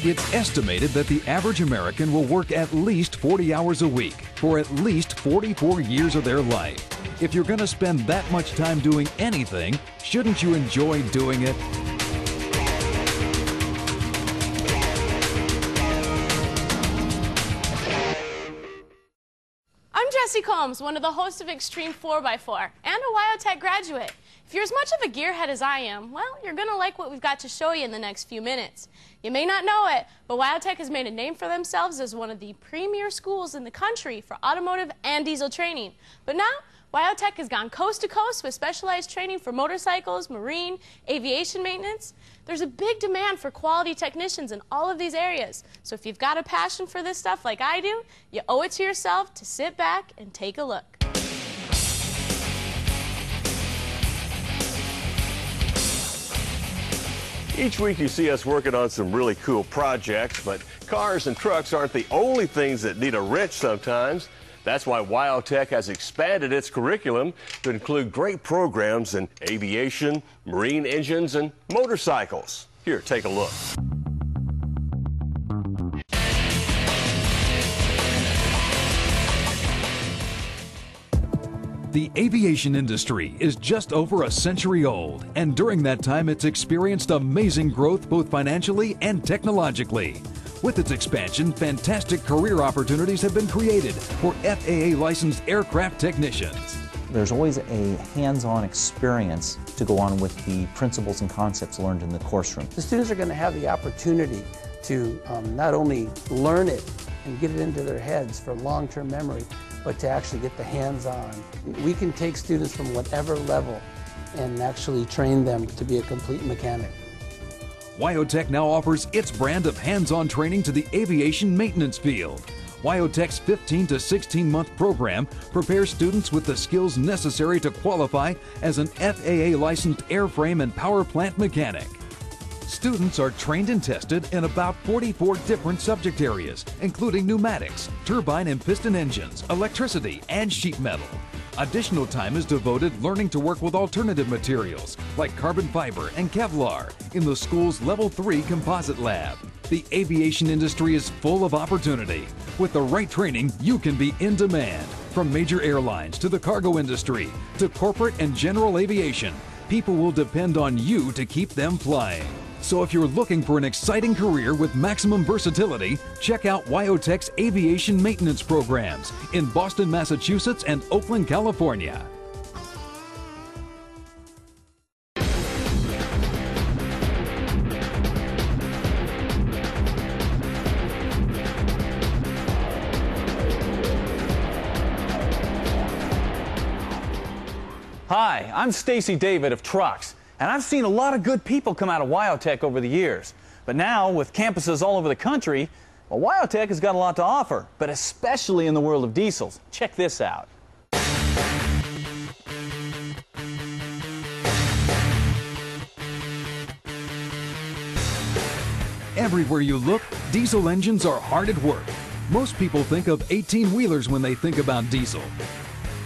It's estimated that the average American will work at least 40 hours a week for at least 44 years of their life. If you're going to spend that much time doing anything, shouldn't you enjoy doing it? I'm Jessie Combs, one of the hosts of Extreme 4x4 and a WyoTech graduate. If you're as much of a gearhead as I am, well, you're going to like what we've got to show you in the next few minutes. You may not know it, but WyoTech has made a name for themselves as one of the premier schools in the country for automotive and diesel training. But now, WyoTech has gone coast to coast with specialized training for motorcycles, marine, aviation maintenance. There's a big demand for quality technicians in all of these areas. So if you've got a passion for this stuff like I do, you owe it to yourself to sit back and take a look. Each week you see us working on some really cool projects, but cars and trucks aren't the only things that need a wrench sometimes. That's why WyoTech has expanded its curriculum to include great programs in aviation, marine engines, and motorcycles. Here, take a look. The aviation industry is just over a century old, and during that time it's experienced amazing growth both financially and technologically. With its expansion, fantastic career opportunities have been created for FAA-licensed aircraft technicians. There's always a hands-on experience to go on with the principles and concepts learned in the course room. The students are going to have the opportunity to not only learn it and get it into their heads for long-term memory, but to actually get the hands-on. We can take students from whatever level and actually train them to be a complete mechanic. WyoTech now offers its brand of hands-on training to the aviation maintenance field. WyoTech's 15 to 16-month program prepares students with the skills necessary to qualify as an FAA-licensed airframe and power plant mechanic. Students are trained and tested in about 44 different subject areas, including pneumatics, turbine and piston engines, electricity, and sheet metal. Additional time is devoted learning to work with alternative materials like carbon fiber and Kevlar in the school's Level 3 composite lab. The aviation industry is full of opportunity. With the right training, you can be in demand. From major airlines to the cargo industry to corporate and general aviation, people will depend on you to keep them flying. So if you're looking for an exciting career with maximum versatility, check out WyoTech's aviation maintenance programs in Boston, Massachusetts and Oakland, California. Hi, I'm Stacy David of Trucks, and I've seen a lot of good people come out of WyoTech over the years. But now, with campuses all over the country, well, WyoTech has got a lot to offer, but especially in the world of diesels. Check this out. Everywhere you look, diesel engines are hard at work. Most people think of 18-wheelers when they think about diesel.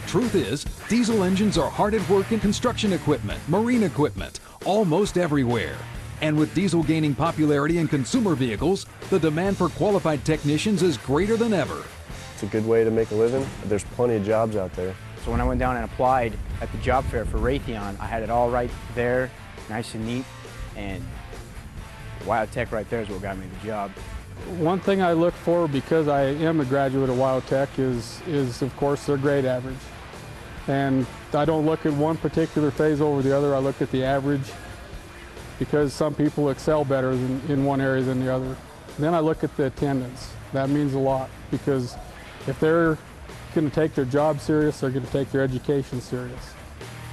Truth is, diesel engines are hard at work in construction equipment, marine equipment, almost everywhere. And with diesel gaining popularity in consumer vehicles, the demand for qualified technicians is greater than ever. It's a good way to make a living. There's plenty of jobs out there. So when I went down and applied at the job fair for Raytheon, I had it all right there, nice and neat, and WyoTech right there is what got me the job. One thing I look for, because I am a graduate of WyoTech, is of course their grade average. And I don't look at one particular phase over the other, I look at the average, because some people excel better in one area than the other. Then I look at the attendance. That means a lot, because if they're going to take their job serious, they're going to take their education serious.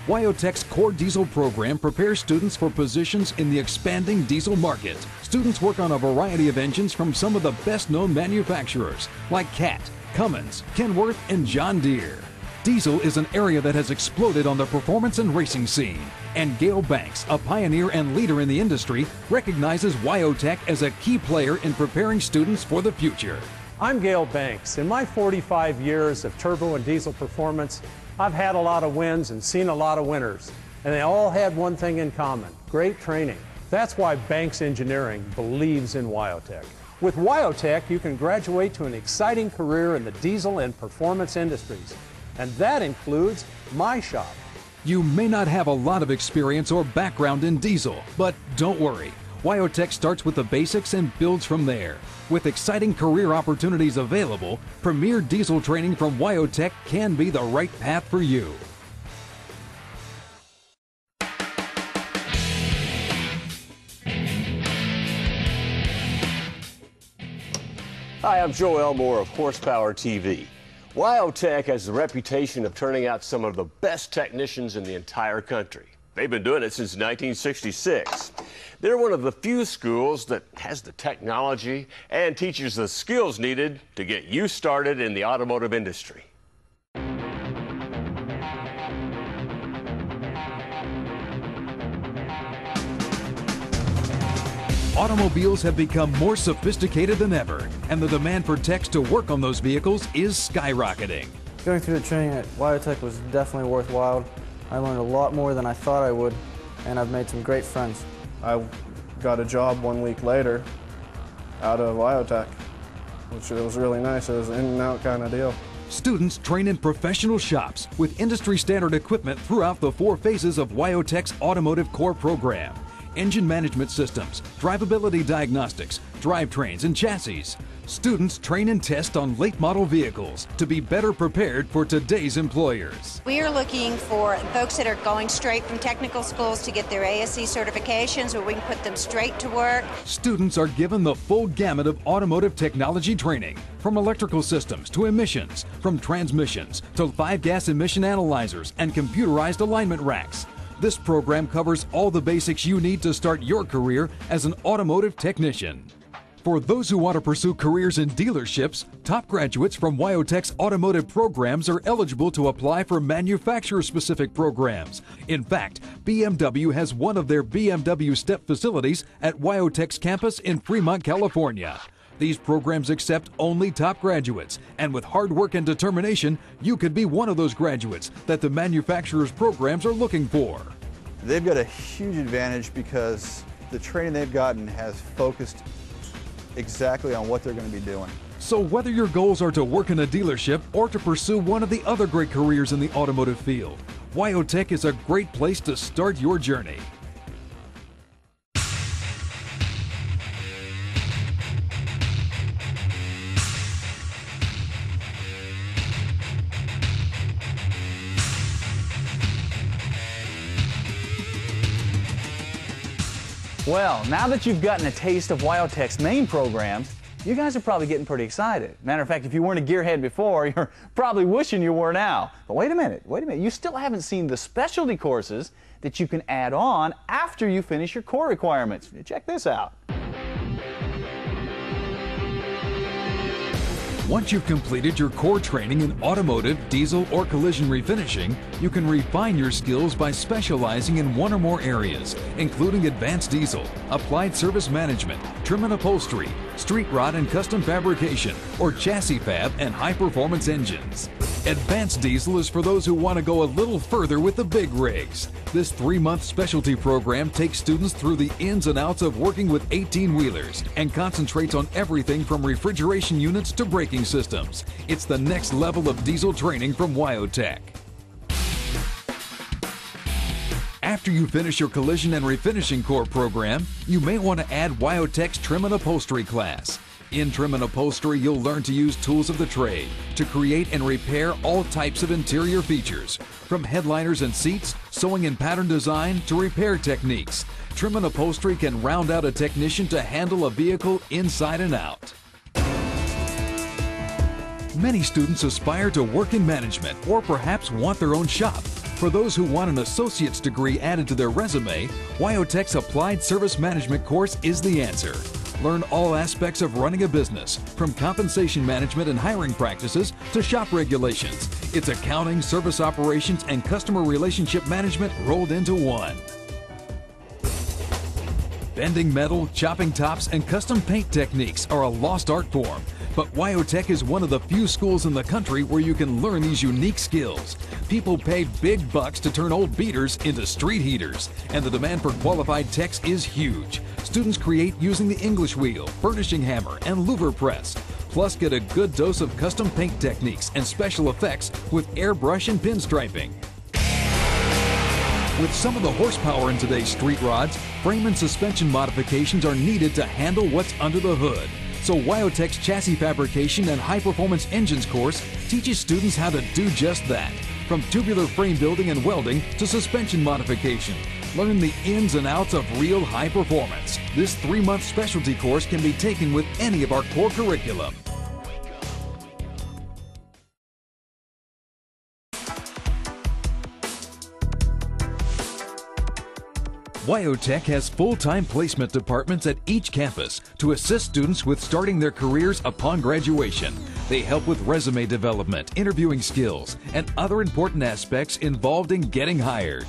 WyoTech's core diesel program prepares students for positions in the expanding diesel market. Students work on a variety of engines from some of the best-known manufacturers, like Cat, Cummins, Kenworth, and John Deere. Diesel is an area that has exploded on the performance and racing scene, and Gail Banks, a pioneer and leader in the industry, recognizes WyoTech as a key player in preparing students for the future. I'm Gail Banks. In my 45 years of turbo and diesel performance, I've had a lot of wins and seen a lot of winners, and they all had one thing in common: great training. That's why Banks Engineering believes in WyoTech. With WyoTech, you can graduate to an exciting career in the diesel and performance industries. And that includes my shop. You may not have a lot of experience or background in diesel, but don't worry. WyoTech starts with the basics and builds from there. With exciting career opportunities available, premier diesel training from WyoTech can be the right path for you. Hi, I'm Joe Elmore of Horsepower TV. WyoTech has the reputation of turning out some of the best technicians in the entire country. They've been doing it since 1966. They're one of the few schools that has the technology and teaches the skills needed to get you started in the automotive industry. Automobiles have become more sophisticated than ever, and the demand for techs to work on those vehicles is skyrocketing. Going through the training at WyoTech was definitely worthwhile. I learned a lot more than I thought I would, and I've made some great friends. I got a job 1 week later out of WyoTech, which was really nice. It was an in-and-out kind of deal. Students train in professional shops with industry-standard equipment throughout the 4 phases of WyoTech's Automotive Core program. Engine management systems, drivability diagnostics, drivetrains, and chassis. Students train and test on late model vehicles to be better prepared for today's employers. We are looking for folks that are going straight from technical schools to get their ASE certifications, where we can put them straight to work. Students are given the full gamut of automotive technology training, from electrical systems to emissions, from transmissions to 5-gas emission analyzers and computerized alignment racks. This program covers all the basics you need to start your career as an automotive technician. For those who want to pursue careers in dealerships, top graduates from WyoTech's automotive programs are eligible to apply for manufacturer-specific programs. In fact, BMW has one of their BMW STEP facilities at WyoTech's campus in Fremont, California. These programs accept only top graduates, and with hard work and determination, you could be one of those graduates that the manufacturer's programs are looking for. They've got a huge advantage because the training they've gotten has focused exactly on what they're going to be doing. So whether your goals are to work in a dealership or to pursue one of the other great careers in the automotive field, WyoTech is a great place to start your journey. Well, now that you've gotten a taste of WyoTech's main programs, you guys are probably getting pretty excited. Matter of fact, if you weren't a gearhead before, you're probably wishing you were now. But wait a minute. You still haven't seen the specialty courses that you can add on after you finish your core requirements. Check this out. Once you've completed your core training in automotive, diesel, or collision refinishing, you can refine your skills by specializing in one or more areas, including advanced diesel, applied service management, trim and upholstery, street rod and custom fabrication, or chassis fab and high-performance engines. Advanced diesel is for those who want to go a little further with the big rigs. This 3-month specialty program takes students through the ins and outs of working with 18-wheelers and concentrates on everything from refrigeration units to braking systems. It's the next level of diesel training from WyoTech. After you finish your collision and refinishing core program, you may want to add WyoTech's trim and upholstery class. In trim and upholstery, you'll learn to use tools of the trade to create and repair all types of interior features, from headliners and seats, sewing and pattern design, to repair techniques. Trim and upholstery can round out a technician to handle a vehicle inside and out. Many students aspire to work in management or perhaps want their own shop. For those who want an associate's degree added to their resume, WyoTech's Applied Service Management course is the answer. Learn all aspects of running a business, from compensation management and hiring practices to shop regulations. It's accounting, service operations, and customer relationship management rolled into one. Bending metal, chopping tops, and custom paint techniques are a lost art form. But WyoTech is one of the few schools in the country where you can learn these unique skills. People pay big bucks to turn old beaters into street heaters, and the demand for qualified techs is huge. Students create using the English wheel, burnishing hammer, and louver press. Plus, get a good dose of custom paint techniques and special effects with airbrush and pinstriping. With some of the horsepower in today's street rods, frame and suspension modifications are needed to handle what's under the hood. So WyoTech's chassis fabrication and high-performance engines course teaches students how to do just that. From tubular frame building and welding to suspension modification. Learn the ins and outs of real high performance. This 3-month specialty course can be taken with any of our core curriculum. WyoTech has full-time placement departments at each campus to assist students with starting their careers upon graduation. They help with resume development, interviewing skills, and other important aspects involved in getting hired.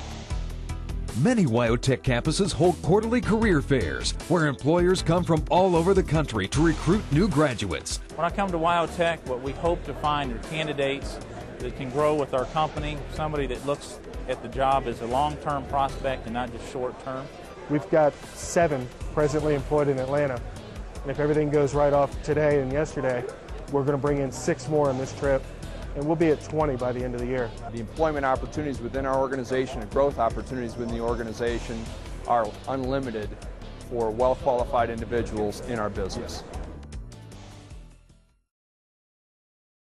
Many WyoTech campuses hold quarterly career fairs where employers come from all over the country to recruit new graduates. When I come to WyoTech, what we hope to find are candidates that can grow with our company, somebody that looks at the job as a long-term prospect and not just short-term. We've got 7 presently employed in Atlanta, and if everything goes right off today and yesterday, we're going to bring in 6 more on this trip, and we'll be at 20 by the end of the year. The employment opportunities within our organization and growth opportunities within the organization are unlimited for well-qualified individuals in our business.